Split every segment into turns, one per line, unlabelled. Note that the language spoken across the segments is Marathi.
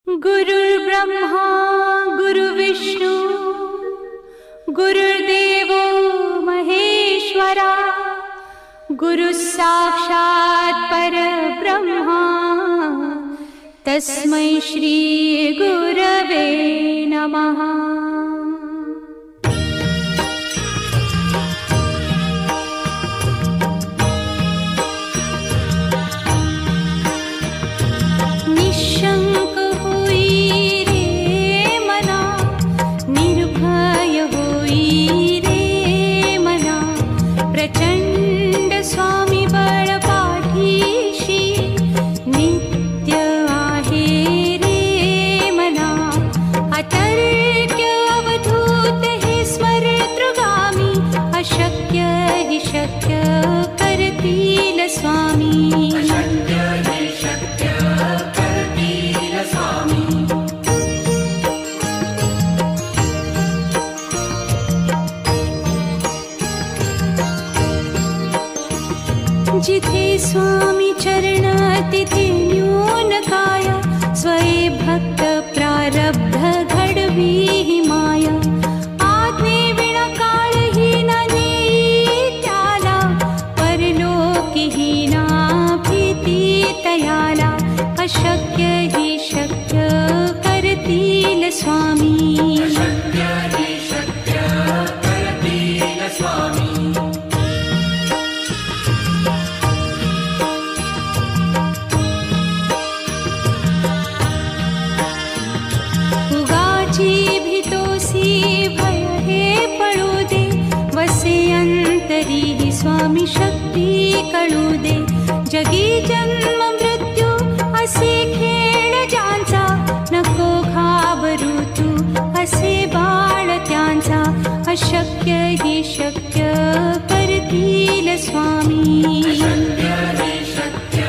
गुरुर्ब्रह्मा गुरुर्विष्णु गुरुर्देवो महेश्वरा गुरुस्साक्षात् परब्रह्मा तस्मै श्री गुरवे नमः। जिथे स्वामी चरण तिथे न्यून काय स्वये भक्त प्रारब्ध घडवी ही माया। आज्ञे विना काळही न नेई त्याला परलोकी ही ना भीती तयाला। अशक्य ही शक्य करतील स्वामी, अशक्य ही शक्य करतील स्वामी। अंतरी ही स्वामी शक्ती कळू दे। जगी जन्म मृत्यू असे खेळ ज्यांचा नको घाबरू तू असे बाळ त्यांचा। अशक्य ही शक्य करतील स्वामी, अशक्य ही शक्य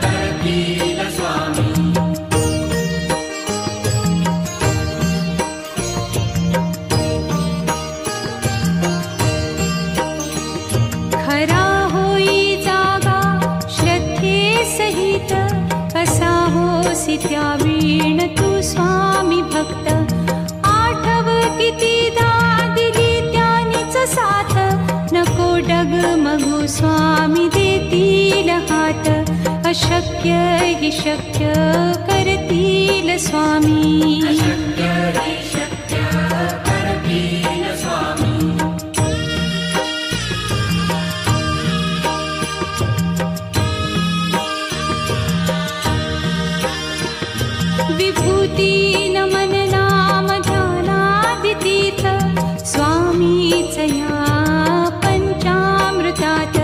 करतील स्वामी। कसा होसी त्यावीण तू स्वामी भक्त। आठव कितीदा दिली त्यानीच साथ नको डगमगू स्वामी देतील हात। अशक्य ही शक्य करतील स्वामी, अशक्य ही शक्य करतील स्वामी। विभूती नमन नाम ध्यानादितीर्थ स्वामीच या पंचामृतात।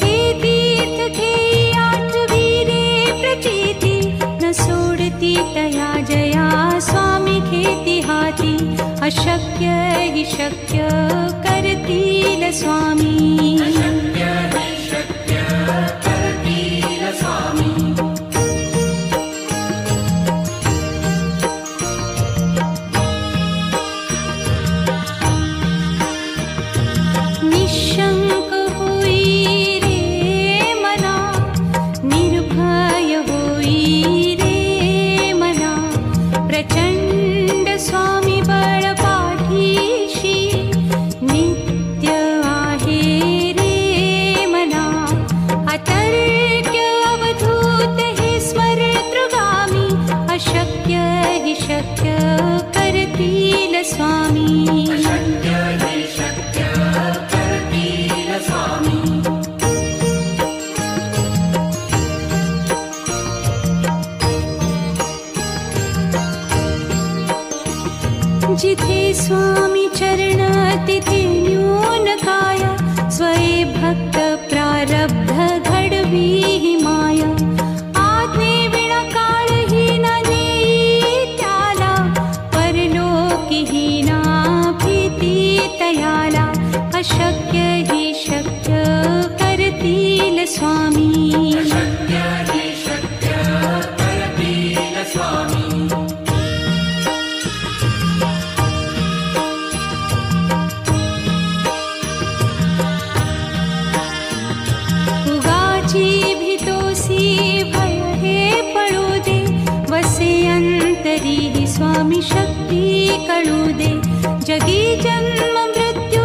हे तीर्थ घेई आठवी रे प्रचिती न सोडती तया जया स्वामी घेती हाती। अशक्य ही शक्य करतील स्वामी, अशक्य ही शक्य करतील स्वामी। निशंक होई रे मना निर्भय होई रे मना। प्रचंड स्वामी बळ पाठीशी नित्य आहे रे मना। अतर्क्य अवधूत हे स्मरतृगामी अशक्य ही शक्य करतील स्वामी, अशक्य ही शक्य करतील स्वामी। जिथे स्वामी चरण तिथे न्यून काय स्वये भक्त प्रारब्ध घडवी ही माया। आज्ञे विना काळही न नेई त्याला परलोकी ही ना भीती तयाला। अशक्य ही शक्य करतील स्वामी, अशक्य ही शक्य करतील स्वामी। उगाची भीतोसी भय हे पळू दे वसे अंत कळू दे. जगी जन्म मृत्यू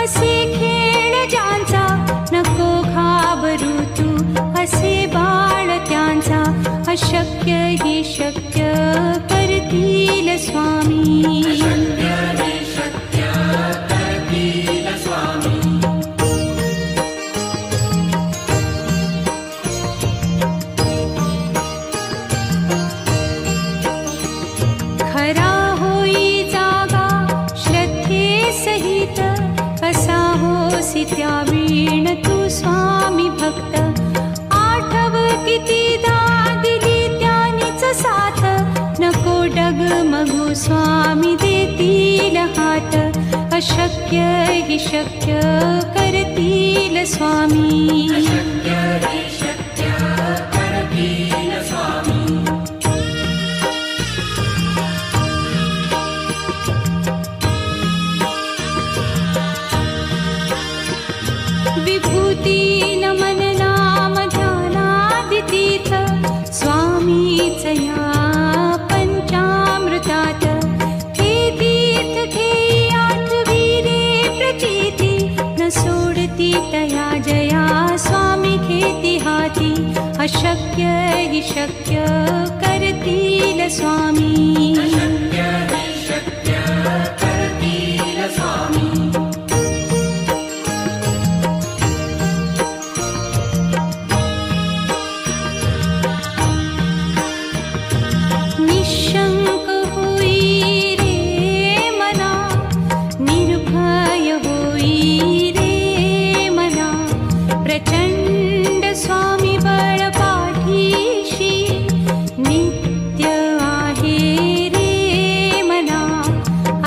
असे खेळ ज्यांचा, नको घाबरू तू असे बाळ त्यांचा. अशक्य ही शक्य करतील स्वामी. खरा होई जागा श्रद्धे सहित, कसा होसी त्या वीण तू स्वामी भक्त. आठव कितीदा दिली त्यानीच साथ, नको डगमगू स्वामी देतील हात. अशक्य ही शक्य करतील स्वामी. विभूती नमन नाम ध्यानादितीर्थ, स्वामीच या पंचामृतात. हे तीर्थ घेई आठविले प्रचिती, न सोडती तया जया स्वामी घेती हाती. अशक्य ही शक्य करतील स्वामी. निशंक होई रे मना, निर्भय होई रे मना. प्रचंड स्वामी बळ पाठीशी, नित्य आहे रे मना.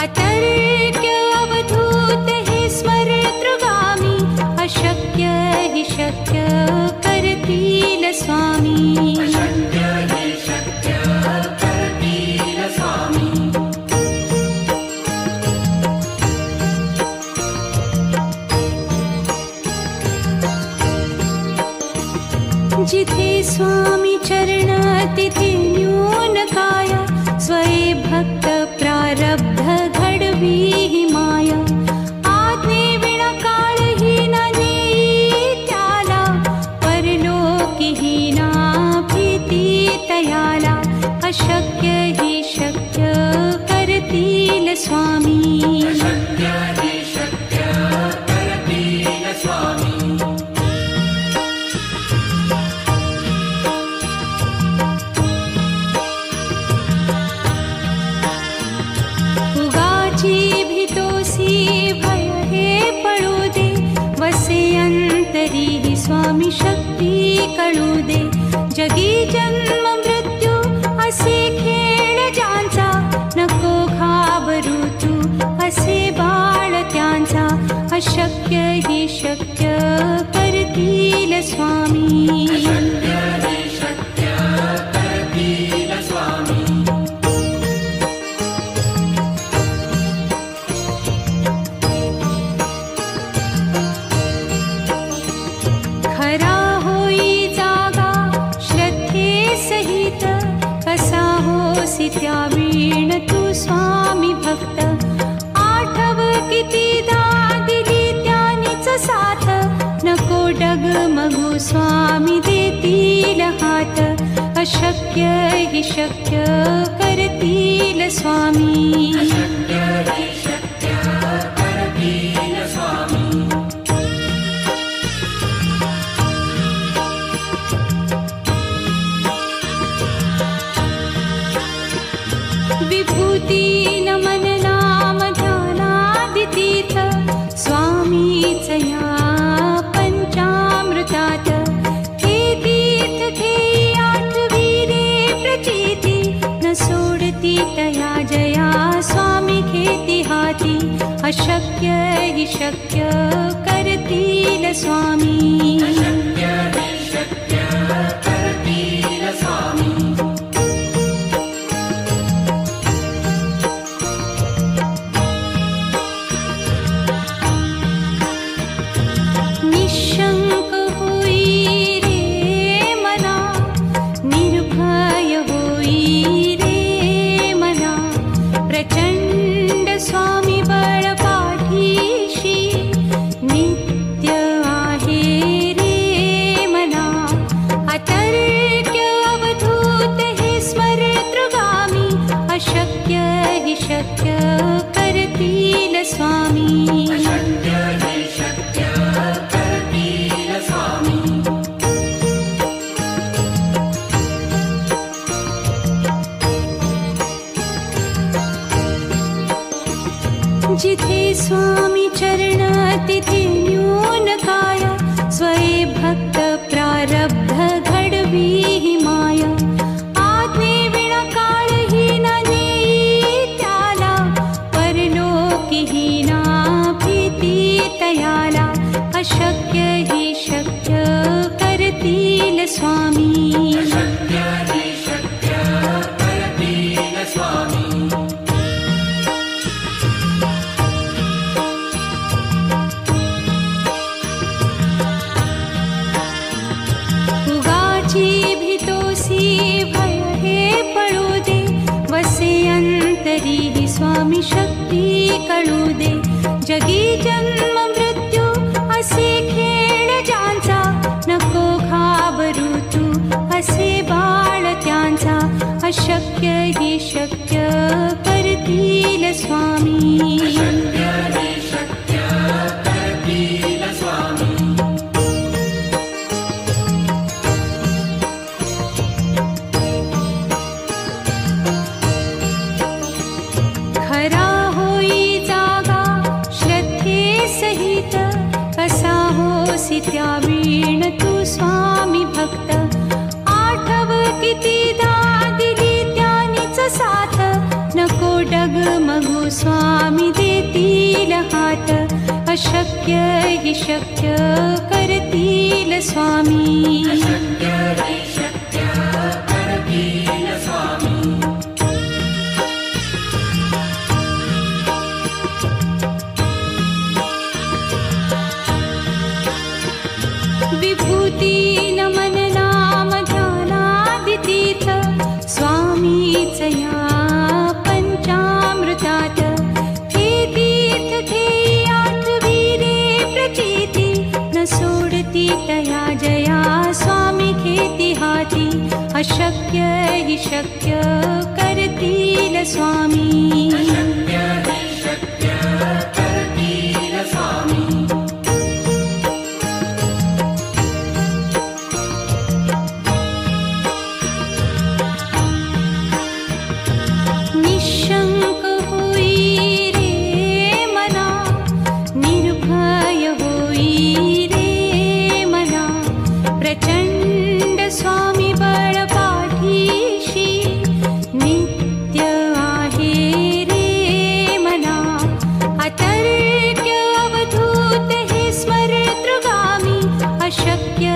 अतर्क्य अवधूत हे स्मरतृगामी, अशक्य हि शक्य करतील स्वामी. जिथे स्वामी चरण तिथे न्यून काया, स्वये भक्त प्रारब्ध घडवी ही माया. आज्ञे विना काळही न नेई त्याला, परलोकी ही ना भीती तयाला. अशक्य ही शक्य करतील स्वामी. भीतोसी भय हे पळू दे, वसे अंतरी ही स्वामी शक्ती कळू दे. जगी जन्म मृत्यू असे खेळ ज्यांचा, नको घाबरू तू असे बाळ त्यांचा. अशक्य ही शक्य करतील स्वामी. खरा होई जागा श्रद्धे सहित, कसा होसी त्या वीण तू स्वामी भक्त. आठव कितीदा दिली त्यानीच साथ, नको डगमगू स्वामी देतील हात. अशक्य हि शक्य करतील स्वामी. विभूती नमन नाम ध्यानादितीर्थ, स्वामीच या पंचामृतात. हे तीर्थ घेई आठविले प्रचिती, न सोडती तया जया स्वामी घेती हाती. अशक्य हि शक्य करतील स्वामी. निशंक होई रे मना, निर्भय होई रे मना. प्रचंड शक्य करतील स्वामी.
अशक्य हि शक्य करतील स्वामी.
जिथे स्वामी चरण तिथे न्यून काय. स्वये भक्त प्रारब्ध घडवी ही माया. आज्ञे विना काळही न नेई त्याला. परलोकीही ना भीती तयाला. अशक्य हि शक्य करतील स्वामी.
अशक्य हि शक्य करतील स्वामी. भय हे पळू दे. वसे अंतरी ही स्वामी शक्ती कळू दे. जगी जन्म मृत्यू असे खेळ ज्यांचा. नको घाबरू तू असे बाळ त्यांचा. अशक्य हि शक्य करतील स्वामी. अशक्य हि शक्य करतील स्वामी.
खरा होई जागा श्रद्धे सहित. कसा होसी त्या वीण तू स्वामी भक्त. आठव कितीदा दिली त्यानीच साथ. नको डगमगू स्वामी देतील हात. अशक्य हि शक्य करतील स्वामी.
अशक्य हि शक्य करतील स्वामी.
विभूती नमन नाम ध्यानादितीर्थ. स्वामीच या पंचामृतात. हे तीर्थ घेई आठवी रे प्रचिती. न सोडती तया जया स्वामी घेती हाती. अशक्य हि शक्य करतील स्वामी.
अशक्य हि शक्य करतील स्वामी. निशंक होई रे मना. निर्भय होई रे मना. प्रचंड स्वामी बळ पाठीशी. नित्य आहे रे मना. अतर्क्य अवधूत हे स्मरतृगामी. अशक्य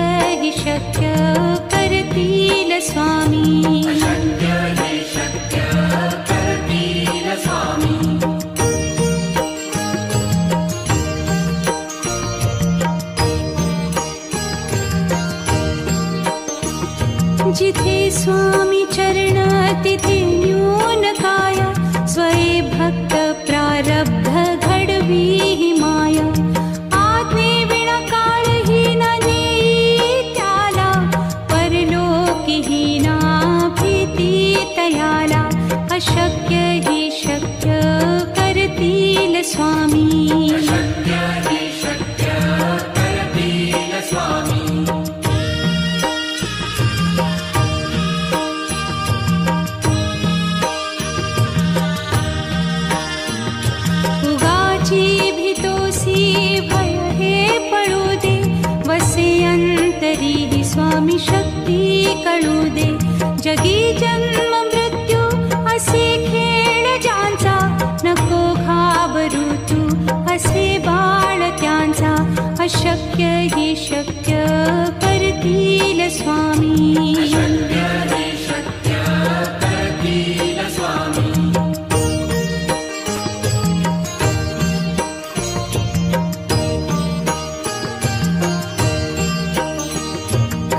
हि शक्य करतील स्वामी. अशक्य हि शक्य करतील स्वामी.
जिथे स्वामी चरण तिथे न्यून काय. स्वये भक्त प्रारब्ध घडवी ही माया. आज्ञे विना काळही न नेई त्याला. परलोकीही ना भीती तयाला. अशक्य हि शक्य करतील स्वामी.
अशक्य हि शक्य करतील स्वामी. उगाची भीतोसी भय हे पळू दे. वसे अंतरी ही स्वामी शक्ती कळू दे. जगी जन्म मृत्यू असे खेळ ज्यांचा. नको घाबरू तू असे बाळ त्यांचा. अशक्य हि शक्य करतील स्वामी. अशक्य हि शक्य करतील स्वामी.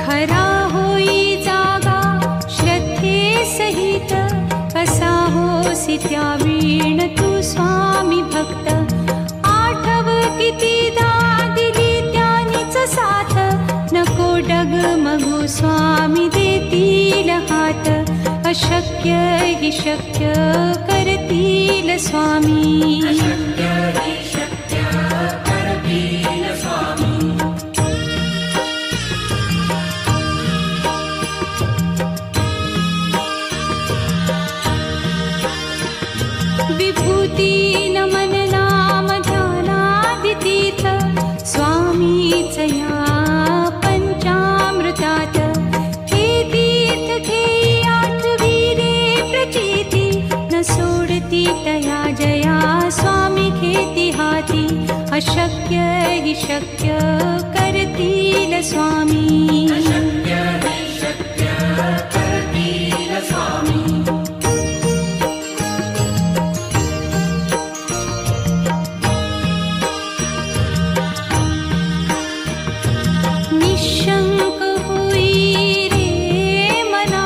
खरा होई जागा श्रद्धे सहित. कसा होसी त्या वीण तू स्वामी भक्त. आठव कितीदा दिली त्यानीच साथ. नको डगमगू स्वामी देतील हात. अशक्य हि शक्य कर करतील स्वामी.
अशक्य हि शक्य करतील स्वामी.
विभूती नमन नाम ध्यानादितीर्थ स्वामीच या पंचामृतात. हे तीर्थ घेई आठविरे प्रचिती न सोडती तया जया स्वामी घेती हाती. अशक्य हि शक्य करतील स्वामी.
अशक्य हि शक्य करतील स्वामी.
निशंक होई रे मना,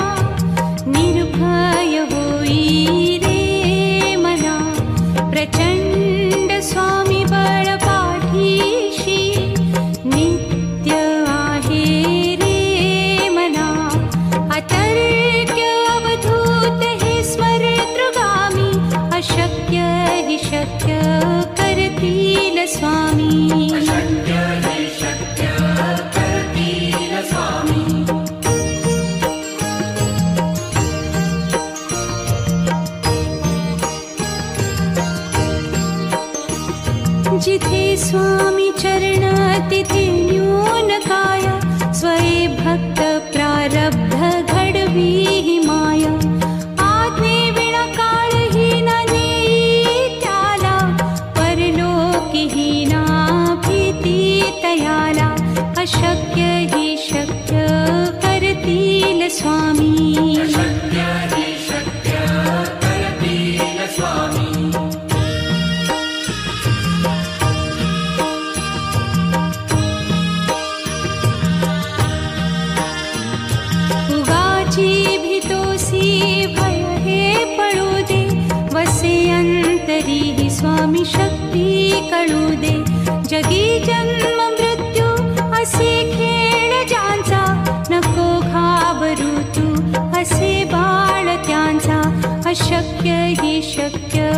निर्भय होई रे मना. प्रचंड स्वामी बळ पाठीशी नित्य आहे रे मना. अतर्क्य अवधूत हे स्मरतृगामी. अशक्य हि शक्य करतील स्वामी.
अशक्य हि शक्य करतील स्वामी.
जिथे स्वामी चरण तिथे न्यून काय. स्वये भक्त प्रारब्ध घडवी हि माया. आज्ञे विना काळही न नेई त्याला. परलोकी ही ना भीती तयाला. अशक्य हि शक्य करतील स्वामी.
अशक्य हि शक्य करतील स्वामी.
उगाची भीतोसी भय हे पळू दे. वसे अंतरी ही स्वामी शक्ती कळू दे. जगी जन्म मृत्यू असे खेळ ज्यांचा. नको घाबरू तू असे बाळ त्यांचा. अशक्य हि शक्य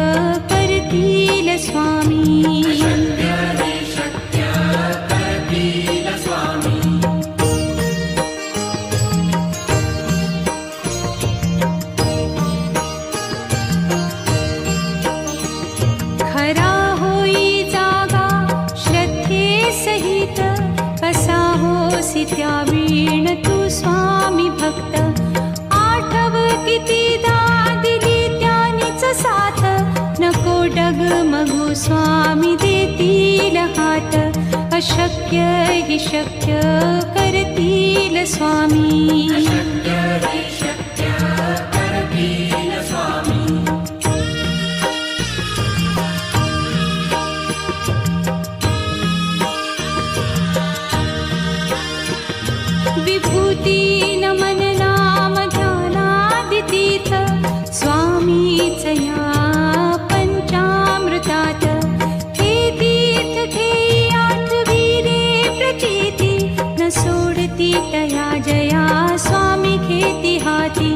करतील स्वामी.
अशक्य हि शक्य करतील स्वामी.
खरा होई जागा श्रद्धे सहित. कसा होसी त्या वीण तू स्वामी भक्त. आठव कितीदा दिली त्यानीच साथ. नको डगमगू स्वामी देतील हात. अशक्य हि शक्य करतील स्वामी.
अशक्य हि शक्य करतील स्वामी.
विभूती नमन नाम ध्यानादितीर्थ स्वामीच या पंचामृतात. हे तीर्थ घेई आठविरे प्रचिती न सोडती तया जया स्वामी घेती हाती.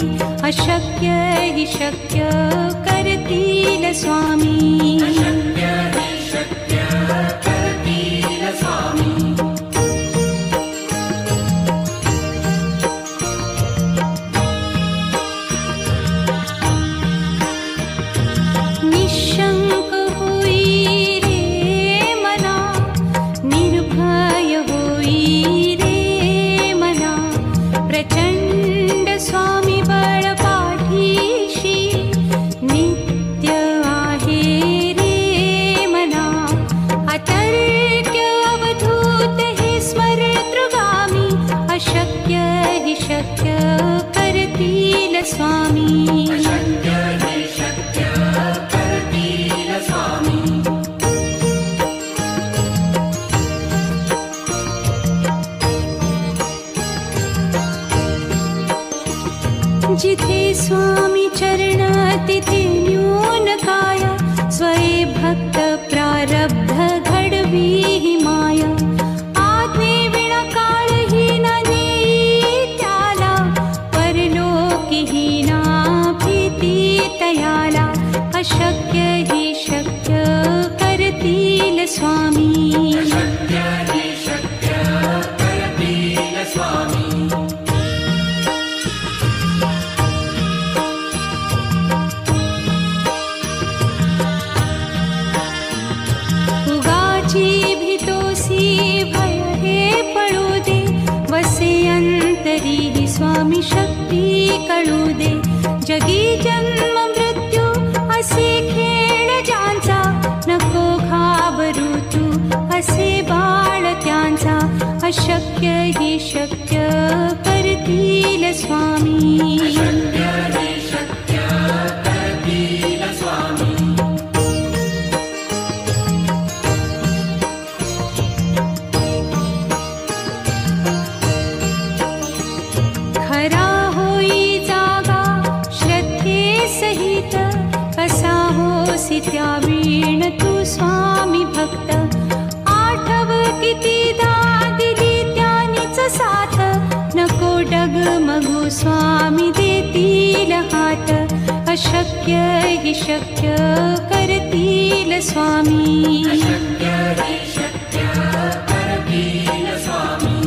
अशक्य हि शक्य करतील स्वामी.
अशक्य हि शक्य करतील स्वामी.
निशंक होई रे मना, निर्भय होई रे मना. प्रचंड स्वामी बळ पाठीशी नित्य आहे रे मना. अतर्क्य अवधूत हे स्मरतृगामी. अशक्य हि शक्य करतील स्वामी.
अशक्य हि शक्य करतील स्वामी.
जिथे स्वामी चरण तिथे न्यून काय. स्वये भक्त प्रारब्ध घडवी हि माया. आज्ञे विना काळही न नेई त्याला. परलोकी ही ना भीती स्वामी शक्ती कळू दे. जगी जन्म मृत्यू असे खेळ ज्यांचा, नको घाबरू तू असे बाळ त्यांचा. अशक्य ही शक्य करतील स्वामी.
अशक्य हे शक्य करतील स्वामी.
खरा होई जागा श्रद्धे सहित, कसा होसी त्या वीण तू स्वामी भक्त. आठव कितीदा दिली त्यानीच साथ, नको डगमगू स्वामी देतील हात. अशक्य ही शक्य करतील स्वामी.
अशक्य हे शक्य करतील स्वामी.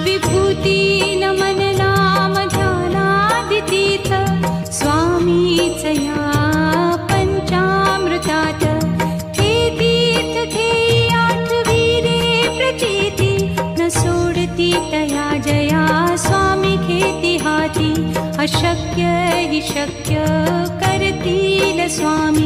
विभूती नमन नाम ध्यानादितीर्थ, स्वामीच या पंचामृतात. हे तीर्थ घेई आठवी रे प्रचिती, न सोडती तया जया स्वामी घेती हाती. अशक्य ही शक्य करतील स्वामी.